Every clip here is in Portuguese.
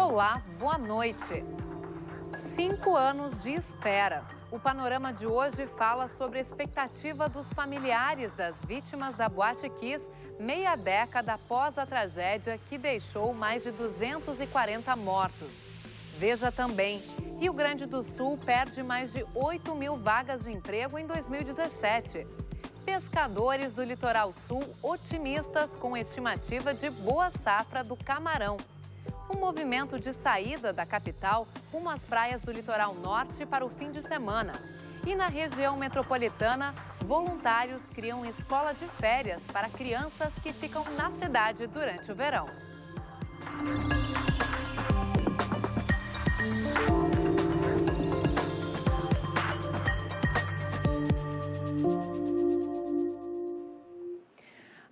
Olá, boa noite. 5 anos de espera. O Panorama de hoje fala sobre a expectativa dos familiares das vítimas da Boate Kiss, meia década após a tragédia que deixou mais de 240 mortos. Veja também, Rio Grande do Sul perde mais de 8 mil vagas de emprego em 2017. Pescadores do Litoral Sul otimistas com estimativa de boa safra do camarão. Um movimento de saída da capital rumo às praias do litoral norte para o fim de semana. E na região metropolitana, voluntários criam escola de férias para crianças que ficam na cidade durante o verão.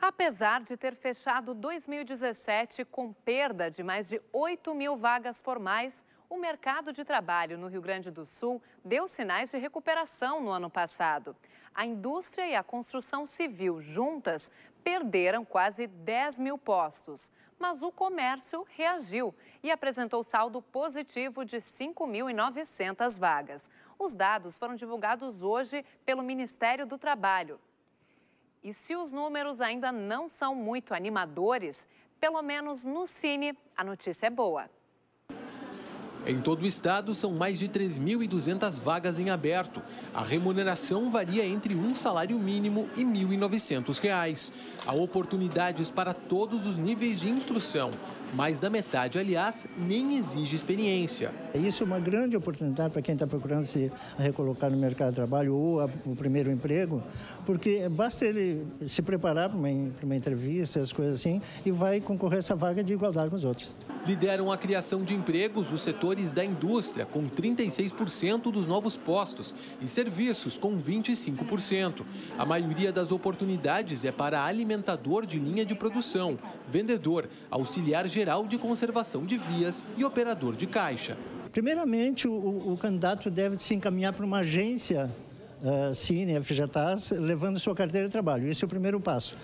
Apesar de ter fechado 2017 com perda de mais de 8 mil vagas formais, o mercado de trabalho no Rio Grande do Sul deu sinais de recuperação no ano passado. A indústria e a construção civil juntas perderam quase 10 mil postos, mas o comércio reagiu e apresentou saldo positivo de 5.900 vagas. Os dados foram divulgados hoje pelo Ministério do Trabalho. E se os números ainda não são muito animadores, pelo menos no Cine, a notícia é boa. Em todo o estado, são mais de 3.200 vagas em aberto. A remuneração varia entre um salário mínimo e R$ 1.900. Há oportunidades para todos os níveis de instrução. Mais da metade, aliás, nem exige experiência. Isso é uma grande oportunidade para quem está procurando se recolocar no mercado de trabalho ou o primeiro emprego, porque basta ele se preparar para uma entrevista, as coisas assim, e vai concorrer a essa vaga de igualdade com os outros. Lideram a criação de empregos os setores da indústria, com 36% dos novos postos, e serviços, com 25%. A maioria das oportunidades é para alimentador de linha de produção, vendedor, auxiliar geral de conservação de vias e operador de caixa. Primeiramente, o candidato deve se encaminhar para uma agência Cine, FGTAS, levando sua carteira de trabalho. Esse é o primeiro passo.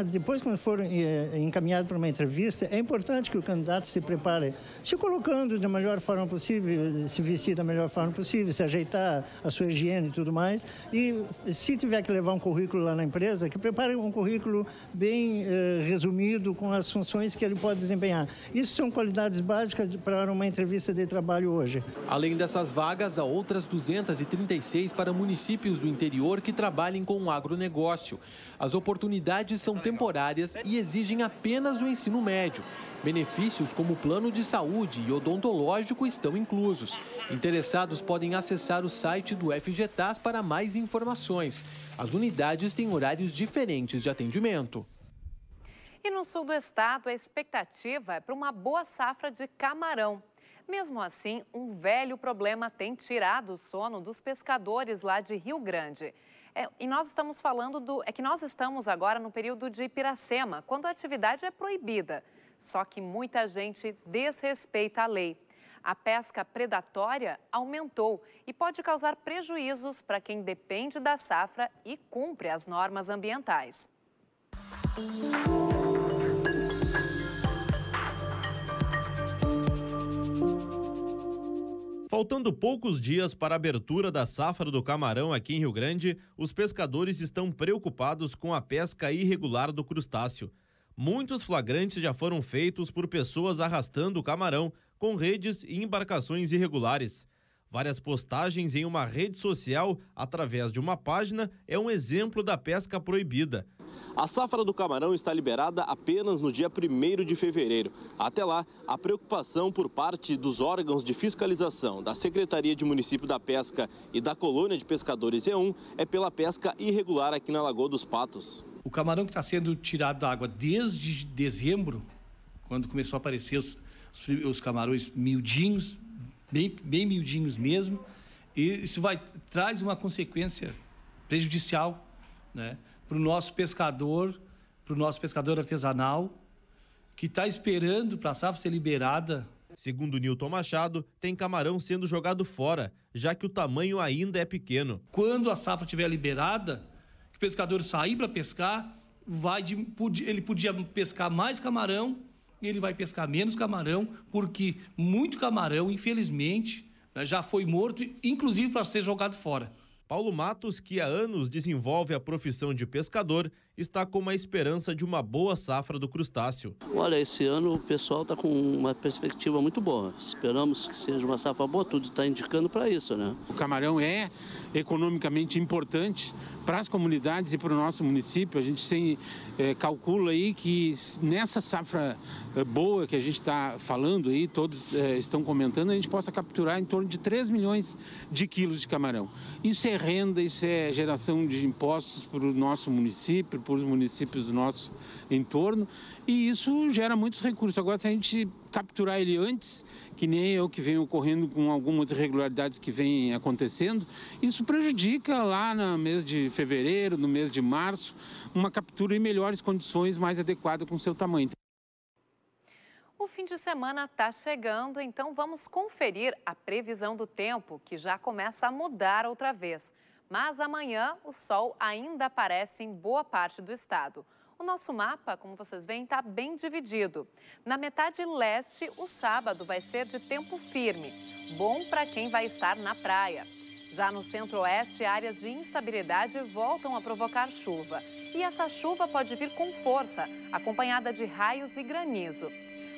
Depois, quando for encaminhado para uma entrevista, é importante que o candidato se prepare, se colocando da melhor forma possível, se vestir da melhor forma possível, se ajeitar a sua higiene e tudo mais. E se tiver que levar um currículo lá na empresa, que prepare um currículo bem resumido com as funções que ele pode desempenhar. Isso são qualidades básicas para uma entrevista de trabalho hoje. Além dessas vagas, há outras 236 para municípios do interior que trabalhem com o agronegócio. As oportunidades são temporárias e exigem apenas o ensino médio. Benefícios como plano de saúde e odontológico estão inclusos. Interessados podem acessar o site do FGTAS para mais informações. As unidades têm horários diferentes de atendimento. E no sul do estado, a expectativa é para uma boa safra de camarão. Mesmo assim, um velho problema tem tirado o sono dos pescadores lá de Rio Grande. E nós estamos falando que nós estamos agora no período de Piracema, quando a atividade é proibida. Só que muita gente desrespeita a lei. A pesca predatória aumentou e pode causar prejuízos para quem depende da safra e cumpre as normas ambientais. Faltando poucos dias para a abertura da safra do camarão aqui em Rio Grande, os pescadores estão preocupados com a pesca irregular do crustáceo. Muitos flagrantes já foram feitos por pessoas arrastando o camarão com redes e embarcações irregulares. Várias postagens em uma rede social, através de uma página, é um exemplo da pesca proibida. A safra do camarão está liberada apenas no dia 1º de fevereiro. Até lá, a preocupação por parte dos órgãos de fiscalização da Secretaria de Município da Pesca e da Colônia de Pescadores E1 é pela pesca irregular aqui na Lagoa dos Patos. O camarão que está sendo tirado da água desde dezembro, quando começou a aparecer os camarões miudinhos, bem miudinhos mesmo, e isso traz uma consequência prejudicial, né, para o nosso pescador artesanal, que está esperando para a safra ser liberada. Segundo Nilton Machado, tem camarão sendo jogado fora, já que o tamanho ainda é pequeno. Quando a safra estiver liberada, que o pescador sair para pescar, ele podia pescar mais camarão ele vai pescar menos camarão, porque muito camarão, infelizmente, já foi morto, inclusive para ser jogado fora. Paulo Matos, que há anos desenvolve a profissão de pescador, está com uma esperança de uma boa safra do crustáceo. Olha, esse ano o pessoal está com uma perspectiva muito boa. Esperamos que seja uma safra boa, tudo está indicando para isso, né? O camarão é economicamente importante para as comunidades e para o nosso município. A gente calcula aí que nessa safra boa que a gente está falando aí, todos estão comentando, a gente possa capturar em torno de 3 milhões de quilos de camarão. Isso é renda, isso é geração de impostos para o nosso município, para os municípios do nosso entorno, e isso gera muitos recursos. Agora, se a gente capturar ele antes, que nem o que vem ocorrendo com algumas irregularidades que vêm acontecendo, isso prejudica lá no mês de fevereiro, no mês de março, uma captura em melhores condições, mais adequada com o seu tamanho. O fim de semana está chegando, então vamos conferir a previsão do tempo, que já começa a mudar outra vez. Mas amanhã o sol ainda aparece em boa parte do estado. O nosso mapa, como vocês veem, está bem dividido. Na metade leste, o sábado vai ser de tempo firme, bom para quem vai estar na praia. Já no centro-oeste, áreas de instabilidade voltam a provocar chuva. E essa chuva pode vir com força, acompanhada de raios e granizo.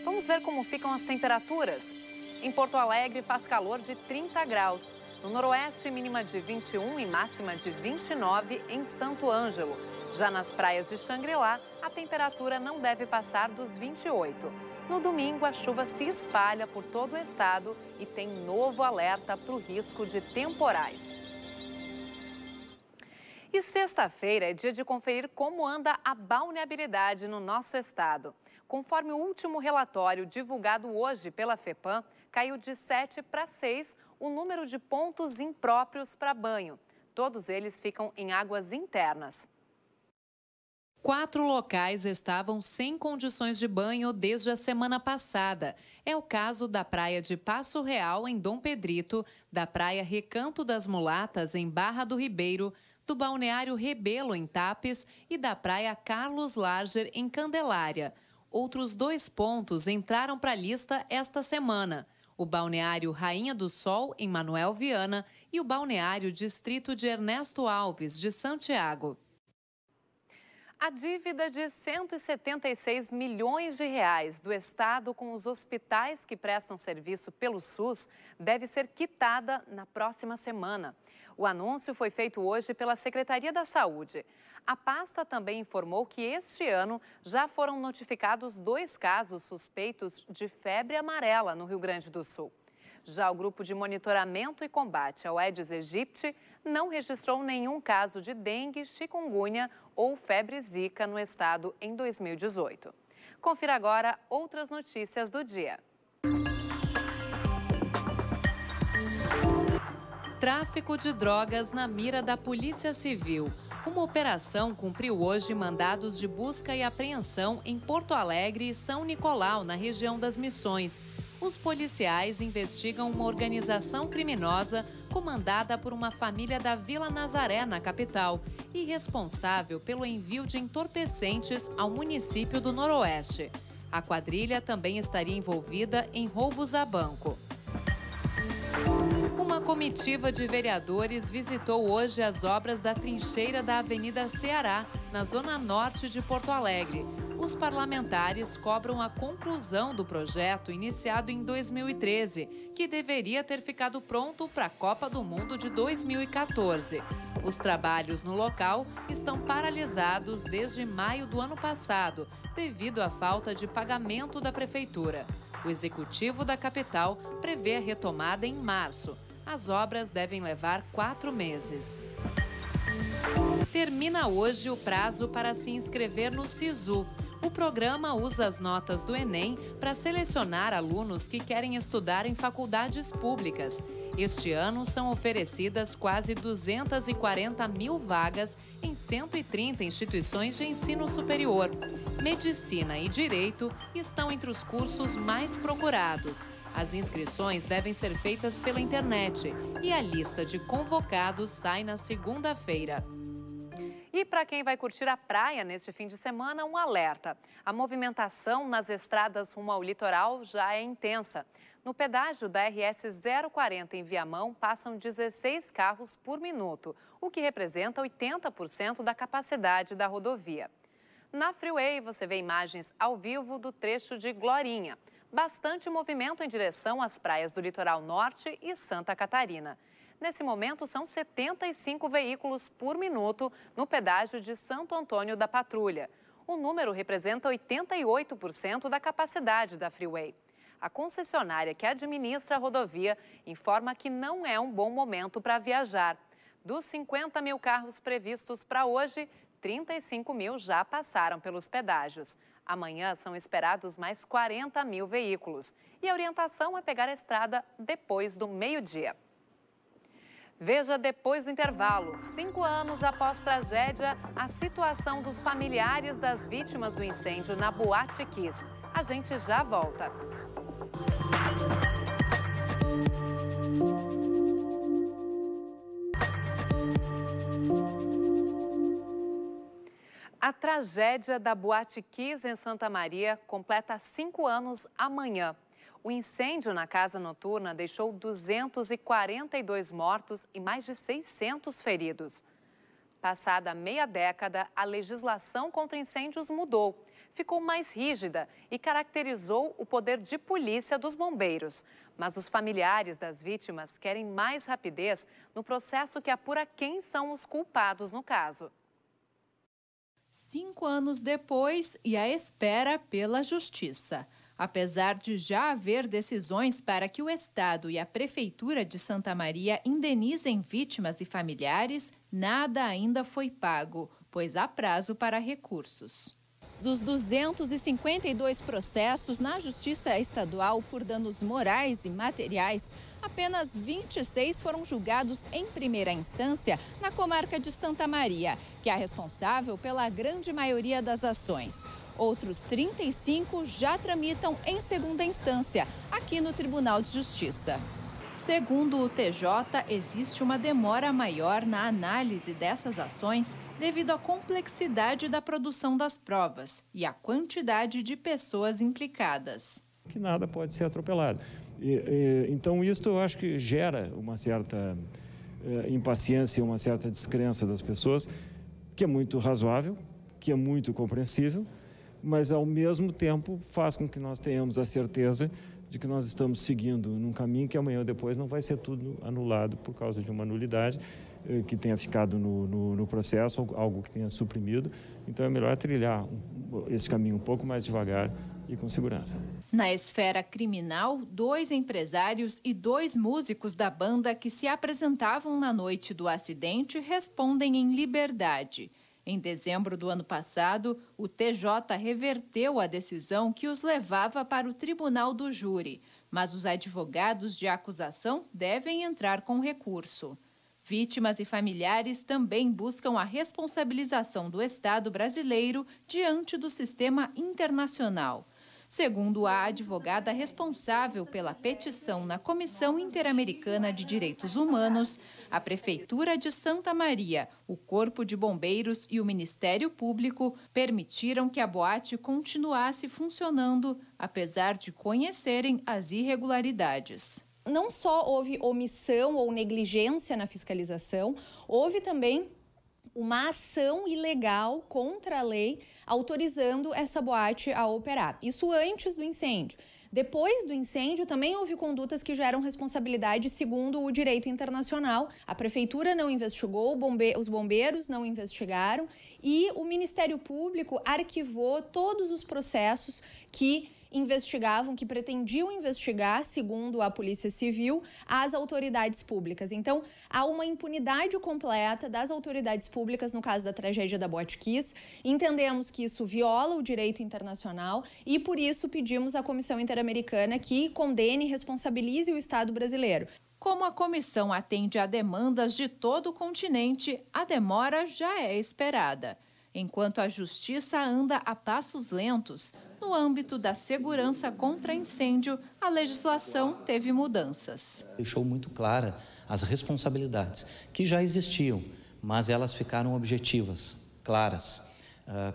Vamos ver como ficam as temperaturas. Em Porto Alegre faz calor de 30 graus. No noroeste, mínima de 21 e máxima de 29 em Santo Ângelo. Já nas praias de Xangri-Lá, a temperatura não deve passar dos 28. No domingo, a chuva se espalha por todo o estado e tem novo alerta para o risco de temporais. E sexta-feira é dia de conferir como anda a balneabilidade no nosso estado. Conforme o último relatório divulgado hoje pela FEPAM, caiu de 7 para 6 o número de pontos impróprios para banho. Todos eles ficam em águas internas. 4 locais estavam sem condições de banho desde a semana passada. É o caso da praia de Passo Real, em Dom Pedrito, da praia Recanto das Mulatas, em Barra do Ribeiro, do balneário Rebelo, em Tapes, e da praia Carlos Larger, em Candelária. Outros 2 pontos entraram para a lista esta semana: o balneário Rainha do Sol, em Manuel Viana, e o balneário Distrito de Ernesto Alves, de Santiago. A dívida de 176 milhões de reais do Estado com os hospitais que prestam serviço pelo SUS deve ser quitada na próxima semana. O anúncio foi feito hoje pela Secretaria da Saúde. A pasta também informou que este ano já foram notificados 2 casos suspeitos de febre amarela no Rio Grande do Sul. Já o Grupo de Monitoramento e Combate ao Aedes aegypti não registrou nenhum caso de dengue, chikungunya ou febre zika no estado em 2018. Confira agora outras notícias do dia. Tráfico de drogas na mira da Polícia Civil. Uma operação cumpriu hoje mandados de busca e apreensão em Porto Alegre e São Nicolau, na região das Missões. Os policiais investigam uma organização criminosa comandada por uma família da Vila Nazaré, na capital, e responsável pelo envio de entorpecentes ao município do Noroeste. A quadrilha também estaria envolvida em roubos a banco. Uma comitiva de vereadores visitou hoje as obras da trincheira da Avenida Ceará, na zona norte de Porto Alegre. Os parlamentares cobram a conclusão do projeto iniciado em 2013, que deveria ter ficado pronto para a Copa do Mundo de 2014. Os trabalhos no local estão paralisados desde maio do ano passado, devido à falta de pagamento da prefeitura. O executivo da capital prevê a retomada em março. As obras devem levar 4 meses. Termina hoje o prazo para se inscrever no SISU. O programa usa as notas do Enem para selecionar alunos que querem estudar em faculdades públicas. Este ano são oferecidas quase 240 mil vagas em 130 instituições de ensino superior. Medicina e Direito estão entre os cursos mais procurados. As inscrições devem ser feitas pela internet e a lista de convocados sai na segunda-feira. E para quem vai curtir a praia neste fim de semana, um alerta. A movimentação nas estradas rumo ao litoral já é intensa. No pedágio da RS 040 em Viamão, passam 16 carros por minuto, o que representa 80% da capacidade da rodovia. Na Freeway, você vê imagens ao vivo do trecho de Glorinha. Bastante movimento em direção às praias do litoral norte e Santa Catarina. Nesse momento, são 75 veículos por minuto no pedágio de Santo Antônio da Patrulha. O número representa 88% da capacidade da Freeway. A concessionária que administra a rodovia informa que não é um bom momento para viajar. Dos 50 mil carros previstos para hoje, 35 mil já passaram pelos pedágios. Amanhã são esperados mais 40 mil veículos. E a orientação é pegar a estrada depois do meio-dia. Veja depois do intervalo, 5 anos após tragédia, a situação dos familiares das vítimas do incêndio na Boate Kiss. A gente já volta. A tragédia da Boate Kiss em Santa Maria completa 5 anos amanhã. O incêndio na casa noturna deixou 242 mortos e mais de 600 feridos. Passada meia década, a legislação contra incêndios mudou, ficou mais rígida e caracterizou o poder de polícia dos bombeiros. Mas os familiares das vítimas querem mais rapidez no processo que apura quem são os culpados no caso. 5 anos depois e a espera pela justiça. Apesar de já haver decisões para que o Estado e a Prefeitura de Santa Maria indenizem vítimas e familiares, nada ainda foi pago, pois há prazo para recursos. Dos 252 processos na Justiça Estadual por danos morais e materiais, apenas 26 foram julgados em primeira instância na comarca de Santa Maria, que é a responsável pela grande maioria das ações. Outros 35 já tramitam em segunda instância, aqui no Tribunal de Justiça. Segundo o TJ, existe uma demora maior na análise dessas ações devido à complexidade da produção das provas e à quantidade de pessoas implicadas. Que nada pode ser atropelado. Então, isso eu acho que gera uma certa impaciência, uma certa descrença das pessoas, que é muito razoável, que é muito compreensível, mas, ao mesmo tempo, faz com que nós tenhamos a certeza de que nós estamos seguindo num caminho que amanhã ou depois não vai ser tudo anulado por causa de uma nulidade que tenha ficado no processo, algo que tenha suprimido. Então, é melhor trilhar esse caminho um pouco mais devagar e com segurança. Na esfera criminal, 2 empresários e 2 músicos da banda que se apresentavam na noite do acidente respondem em liberdade. Em dezembro do ano passado, o TJ reverteu a decisão que os levava para o tribunal do júri, mas os advogados de acusação devem entrar com recurso. Vítimas e familiares também buscam a responsabilização do Estado brasileiro diante do sistema internacional. Segundo a advogada responsável pela petição na Comissão Interamericana de Direitos Humanos, a Prefeitura de Santa Maria, o Corpo de Bombeiros e o Ministério Público permitiram que a boate continuasse funcionando, apesar de conhecerem as irregularidades. Não só houve omissão ou negligência na fiscalização, houve também uma ação ilegal contra a lei autorizando essa boate a operar. Isso antes do incêndio. Depois do incêndio, também houve condutas que geram responsabilidade segundo o direito internacional. A Prefeitura não investigou, os bombeiros não investigaram e o Ministério Público arquivou todos os processos que investigavam, que pretendiam investigar, segundo a Polícia Civil, as autoridades públicas. Então, há uma impunidade completa das autoridades públicas no caso da tragédia da Boate Kiss. Entendemos que isso viola o direito internacional e, por isso, pedimos à Comissão Interamericana que condene e responsabilize o Estado brasileiro. Como a comissão atende a demandas de todo o continente, a demora já é esperada. Enquanto a Justiça anda a passos lentos, no âmbito da segurança contra incêndio, a legislação teve mudanças. Deixou muito clara as responsabilidades, que já existiam, mas elas ficaram objetivas. claras,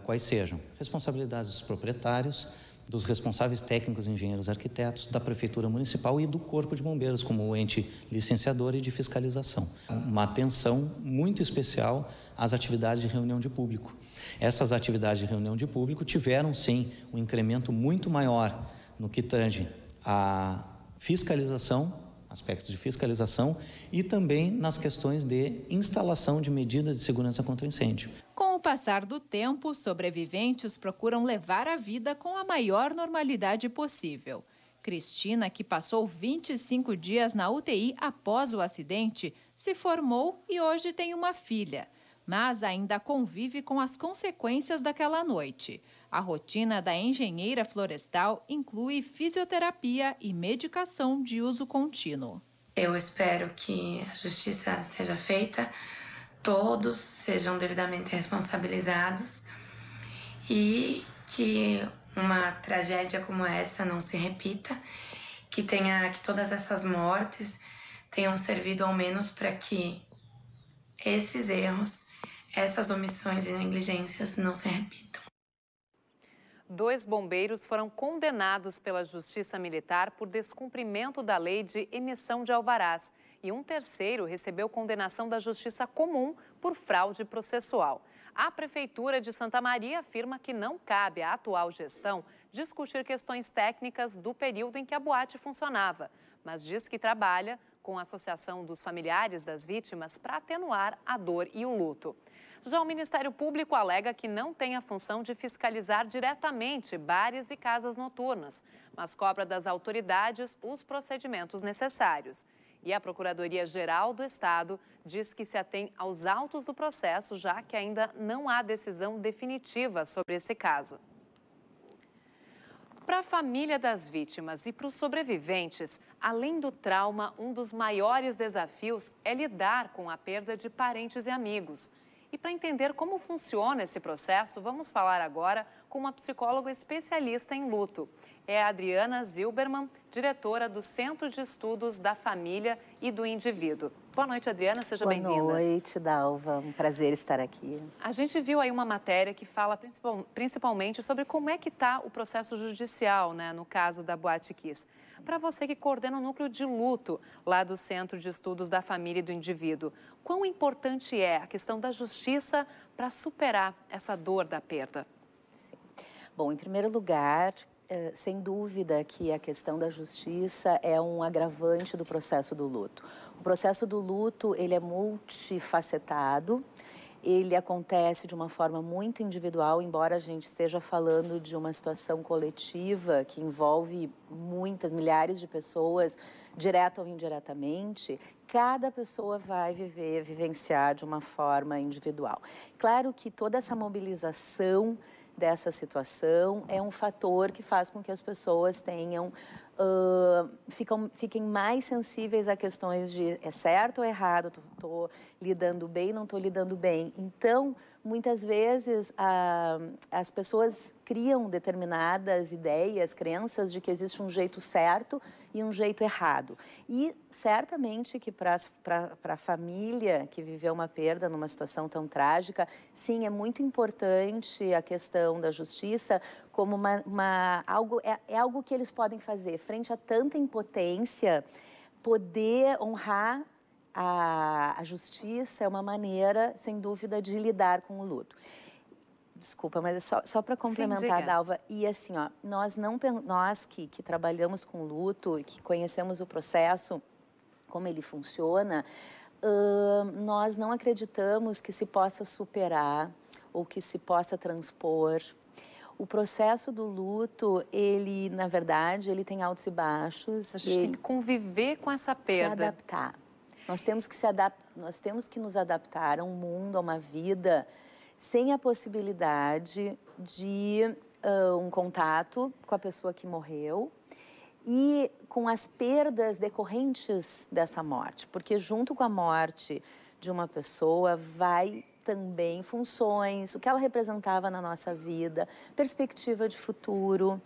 quais sejam responsabilidades dos proprietários, dos responsáveis técnicos, engenheiros, arquitetos, da Prefeitura Municipal e do Corpo de Bombeiros, como ente licenciador e de fiscalização. Uma atenção muito especial às atividades de reunião de público. Essas atividades de reunião de público tiveram, sim, um incremento muito maior no que tange à fiscalização, aspectos de fiscalização, e também nas questões de instalação de medidas de segurança contra incêndio. Com o passar do tempo, sobreviventes procuram levar a vida com a maior normalidade possível. Cristina, que passou 25 dias na UTI após o acidente, se formou e hoje tem uma filha, mas ainda convive com as consequências daquela noite. A rotina da engenheira florestal inclui fisioterapia e medicação de uso contínuo. Eu espero que a justiça seja feita, todos sejam devidamente responsabilizados e que uma tragédia como essa não se repita, que todas essas mortes tenham servido ao menos para que esses erros, essas omissões e negligências não se repitam. 2 bombeiros foram condenados pela Justiça Militar por descumprimento da lei de emissão de alvarás e um terceiro recebeu condenação da Justiça Comum por fraude processual. A Prefeitura de Santa Maria afirma que não cabe à atual gestão discutir questões técnicas do período em que a boate funcionava, mas diz que trabalha com a Associação dos Familiares das Vítimas para atenuar a dor e o luto. Já o Ministério Público alega que não tem a função de fiscalizar diretamente bares e casas noturnas, mas cobra das autoridades os procedimentos necessários. E a Procuradoria-Geral do Estado diz que se atém aos autos do processo, já que ainda não há decisão definitiva sobre esse caso. Para a família das vítimas e para os sobreviventes, além do trauma, um dos maiores desafios é lidar com a perda de parentes e amigos. E para entender como funciona esse processo, vamos falar agora com uma psicóloga especialista em luto. É a Adriana Zilberman, diretora do Centro de Estudos da Família e do Indivíduo. Boa noite, Adriana, seja bem-vinda. Boa noite, Dalva. Um prazer estar aqui. A gente viu aí uma matéria que fala principalmente sobre como é que está o processo judicial, né, no caso da Boate Kiss. Para você que coordena o núcleo de luto lá do Centro de Estudos da Família e do Indivíduo, quão importante é a questão da justiça para superar essa dor da perda? Sim. Bom, em primeiro lugar, sem dúvida que a questão da justiça é um agravante do processo do luto. O processo do luto, ele é multifacetado, ele acontece de uma forma muito individual, embora a gente esteja falando de uma situação coletiva que envolve milhares de pessoas, direta ou indiretamente. Cada pessoa vai vivenciar de uma forma individual. Claro que toda essa mobilização dessa situação é um fator que faz com que as pessoas fiquem mais sensíveis a questões de é certo ou errado, estou lidando bem, não estou lidando bem. Então, muitas vezes, as pessoas criam determinadas ideias, crenças de que existe um jeito certo e um jeito errado. E certamente que para a família que viveu uma perda numa situação tão trágica, sim, é muito importante a questão da justiça como algo que eles podem fazer. Frente a tanta impotência, poder honrar a justiça é uma maneira, sem dúvida, de lidar com o luto. Desculpa, mas só para complementar, Dalva, e assim, ó, nós que trabalhamos com luto e que conhecemos o processo, como ele funciona, nós não acreditamos que se possa superar ou que se possa transpor. O processo do luto, ele, na verdade, ele tem altos e baixos. A gente tem que conviver com essa perda. Se adaptar. Nós temos que nos adaptar a um mundo, a uma vida sem a possibilidade de um contato com a pessoa que morreu e com as perdas decorrentes dessa morte. Porque junto com a morte de uma pessoa vai também funções, o que ela representava na nossa vida, perspectiva de futuro,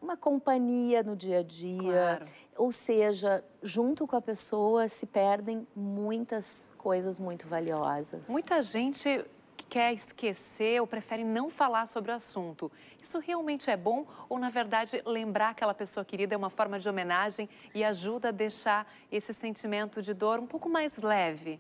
uma companhia no dia a dia. Claro. Ou seja, junto com a pessoa se perdem muitas coisas muito valiosas. Muita gente quer esquecer ou prefere não falar sobre o assunto. Isso realmente é bom ou, na verdade, lembrar aquela pessoa querida é uma forma de homenagem e ajuda a deixar esse sentimento de dor um pouco mais leve?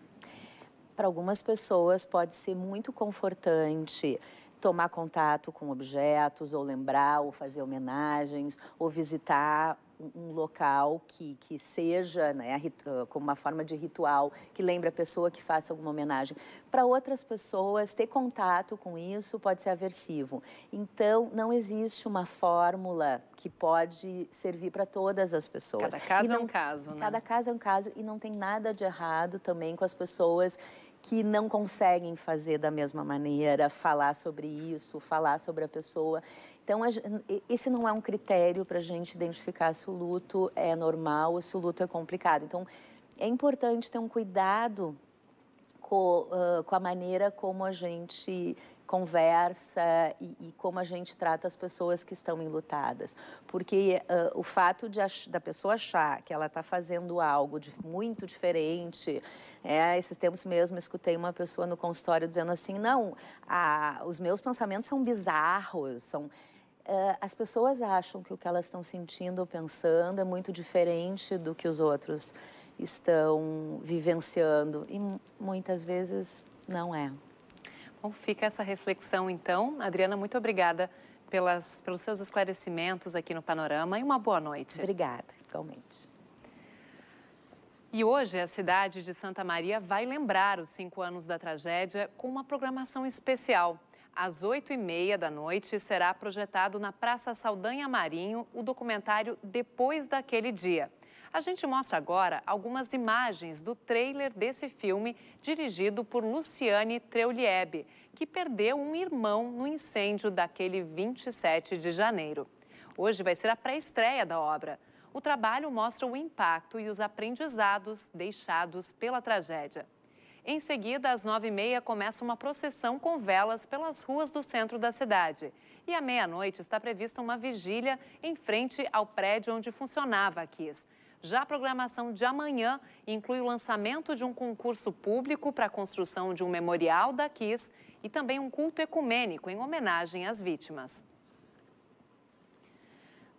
Para algumas pessoas pode ser muito confortante tomar contato com objetos, ou lembrar, ou fazer homenagens, ou visitar um local que seja, né, como uma forma de ritual, que lembre a pessoa que faça alguma homenagem. Para outras pessoas, ter contato com isso pode ser aversivo. Então, não existe uma fórmula que pode servir para todas as pessoas. Cada caso é um caso, né? Cada caso é um caso e não tem nada de errado também com as pessoas que não conseguem fazer da mesma maneira, falar sobre isso, falar sobre a pessoa. Então, esse não é um critério para a gente identificar se o luto é normal ou se o luto é complicado. Então, é importante ter um cuidado com a maneira como a gente conversa e como a gente trata as pessoas que estão enlutadas. Porque o fato da pessoa achar que ela está fazendo algo muito diferente... esses tempos mesmo, escutei uma pessoa no consultório dizendo assim, não, os meus pensamentos são bizarros, as pessoas acham que o que elas estão sentindo ou pensando é muito diferente do que os outros estão vivenciando e muitas vezes não é. Bom, fica essa reflexão então. Adriana, muito obrigada pelos seus esclarecimentos aqui no Panorama e uma boa noite. Obrigada, igualmente. E hoje a cidade de Santa Maria vai lembrar os 5 anos da tragédia com uma programação especial. Às 8h30 da noite será projetado na Praça Saldanha Marinho o documentário Depois daquele Dia. A gente mostra agora algumas imagens do trailer desse filme dirigido por Luciane Treuliebe, que perdeu um irmão no incêndio daquele 27 de janeiro. Hoje vai ser a pré-estreia da obra. O trabalho mostra o impacto e os aprendizados deixados pela tragédia. Em seguida, às 9h30, começa uma procissão com velas pelas ruas do centro da cidade. E à meia-noite está prevista uma vigília em frente ao prédio onde funcionava a Kiss. Já a programação de amanhã inclui o lançamento de um concurso público para a construção de um memorial da Kiss e também um culto ecumênico em homenagem às vítimas.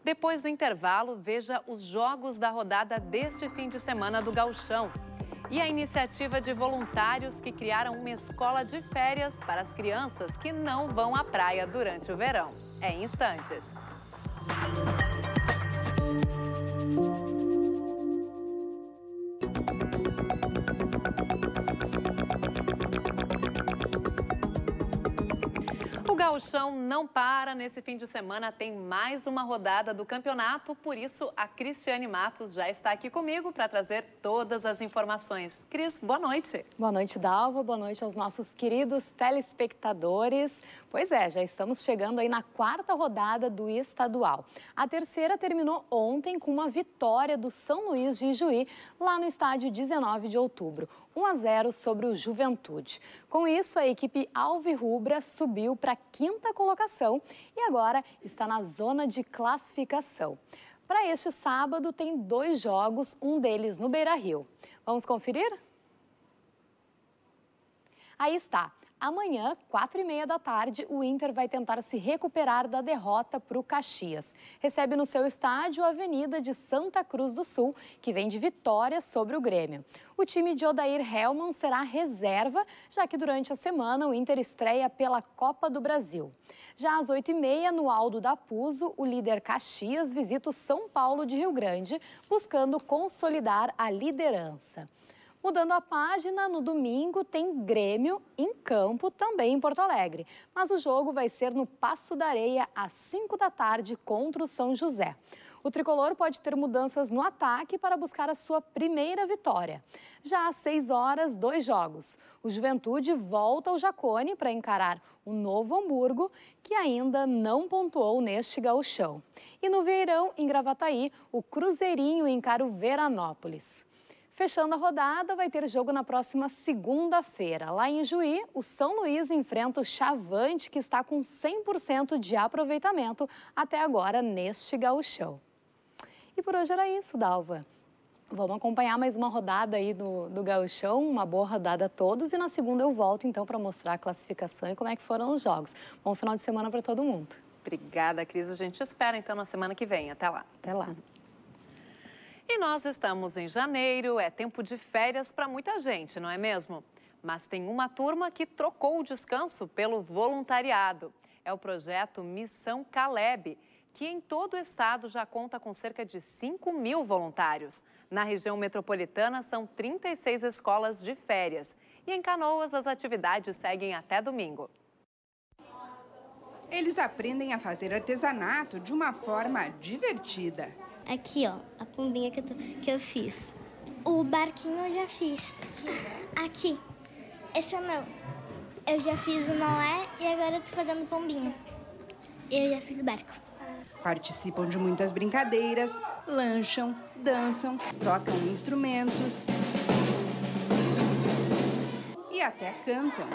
Depois do intervalo, veja os jogos da rodada deste fim de semana do Gauchão. E a iniciativa de voluntários que criaram uma escola de férias para as crianças que não vão à praia durante o verão. É em instantes. O Gauchão não para. Nesse fim de semana tem mais uma rodada do campeonato, por isso a Cristiane Matos já está aqui comigo para trazer todas as informações. Cris, boa noite. Boa noite, Dalva. Boa noite aos nossos queridos telespectadores. Pois é, já estamos chegando aí na 4ª rodada do estadual. A terceira terminou ontem com uma vitória do São Luís de Ijuí, lá no estádio 19 de outubro. 1-0 sobre o Juventude. Com isso, a equipe alvirrubra subiu para a 5ª colocação e agora está na zona de classificação. Para este sábado, tem 2 jogos, um deles no Beira-Rio. Vamos conferir? Aí está. Amanhã, 4h30 da tarde, o Inter vai tentar se recuperar da derrota para o Caxias. Recebe no seu estádio a Avenida de Santa Cruz do Sul, que vem de vitória sobre o Grêmio. O time de Odair Hellmann será reserva, já que durante a semana o Inter estreia pela Copa do Brasil. Já às 8h30, no Aldo da Puzo, o líder Caxias visita o São Paulo de Rio Grande, buscando consolidar a liderança. Mudando a página, no domingo tem Grêmio em campo, também em Porto Alegre. Mas o jogo vai ser no Paço da Areia, às 5 da tarde, contra o São José. O tricolor pode ter mudanças no ataque para buscar a sua primeira vitória. Já às 6 horas, 2 jogos. O Juventude volta ao Jacone para encarar o Novo Hamburgo, que ainda não pontuou neste gauchão. E no Vieirão, em Gravataí, o Cruzeirinho encara o Veranópolis. Fechando a rodada, vai ter jogo na próxima segunda-feira. Lá em Juí, o São Luís enfrenta o Chavante, que está com 100% de aproveitamento até agora neste gauchão. E por hoje era isso, Dalva. Vamos acompanhar mais uma rodada aí do Gauchão, uma boa rodada a todos. E na segunda eu volto, então, para mostrar a classificação e como é que foram os jogos. Bom final de semana para todo mundo. Obrigada, Cris. A gente espera, então, na semana que vem. Até lá. Até lá. E nós estamos em janeiro, é tempo de férias para muita gente, não é mesmo? Mas tem uma turma que trocou o descanso pelo voluntariado. É o projeto Missão Caleb, que em todo o estado já conta com cerca de 5.000 voluntários. Na região metropolitana, são 36 escolas de férias. E em Canoas, as atividades seguem até domingo. Eles aprendem a fazer artesanato de uma forma divertida. Aqui, ó, a pombinha que eu fiz. O barquinho eu já fiz. Aqui, esse é o meu. Eu já fiz o Noé e agora eu tô fazendo pombinho. Eu já fiz o barco. Participam de muitas brincadeiras, lancham, dançam, tocam instrumentos e até cantam.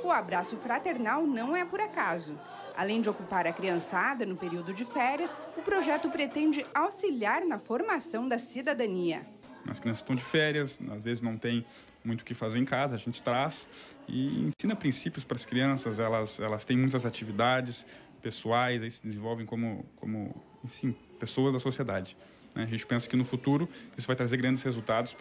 O abraço fraternal não é por acaso. Além de ocupar a criançada no período de férias, o projeto pretende auxiliar na formação da cidadania. As crianças estão de férias, às vezes não tem muito o que fazer em casa, a gente traz e ensina princípios para as crianças. Elas têm muitas atividades pessoais, aí se desenvolvem como enfim, pessoas da sociedade. A gente pensa que no futuro isso vai trazer grandes resultados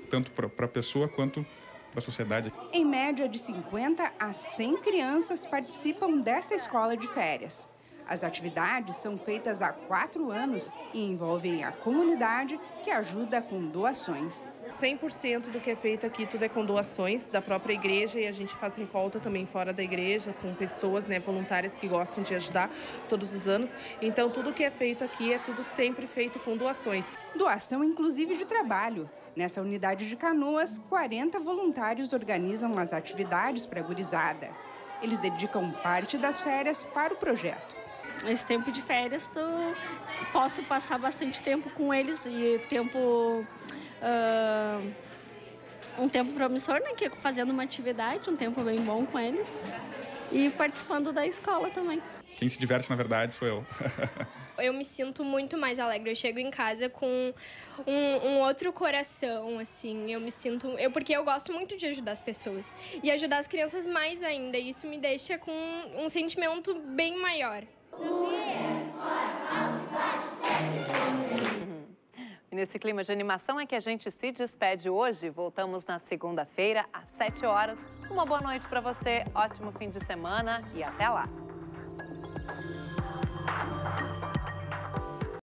tanto para a pessoa quanto para a sociedade. Em média, de 50 a 100 crianças participam dessa escola de férias. As atividades são feitas há 4 anos e envolvem a comunidade, que ajuda com doações. 100% do que é feito aqui, tudo é com doações da própria igreja, e a gente faz recolta também fora da igreja, com pessoas, voluntárias que gostam de ajudar todos os anos. Então, tudo que é feito aqui é tudo sempre feito com doações. Doação, inclusive, de trabalho. Nessa unidade de Canoas, 40 voluntários organizam as atividades para a gurizada. Eles dedicam parte das férias para o projeto. Esse tempo de férias, eu posso passar bastante tempo com eles e um tempo promissor, que é fazendo uma atividade, um tempo bem bom com eles e participando da escola também. Quem se diverte, na verdade, sou eu. Eu me sinto muito mais alegre. Eu chego em casa com um outro coração, assim. Porque eu gosto muito de ajudar as pessoas e ajudar as crianças mais ainda. E isso me deixa com um sentimento bem maior. E nesse clima de animação é que a gente se despede hoje. Voltamos na segunda-feira, às 7 horas. Uma boa noite para você, ótimo fim de semana e até lá!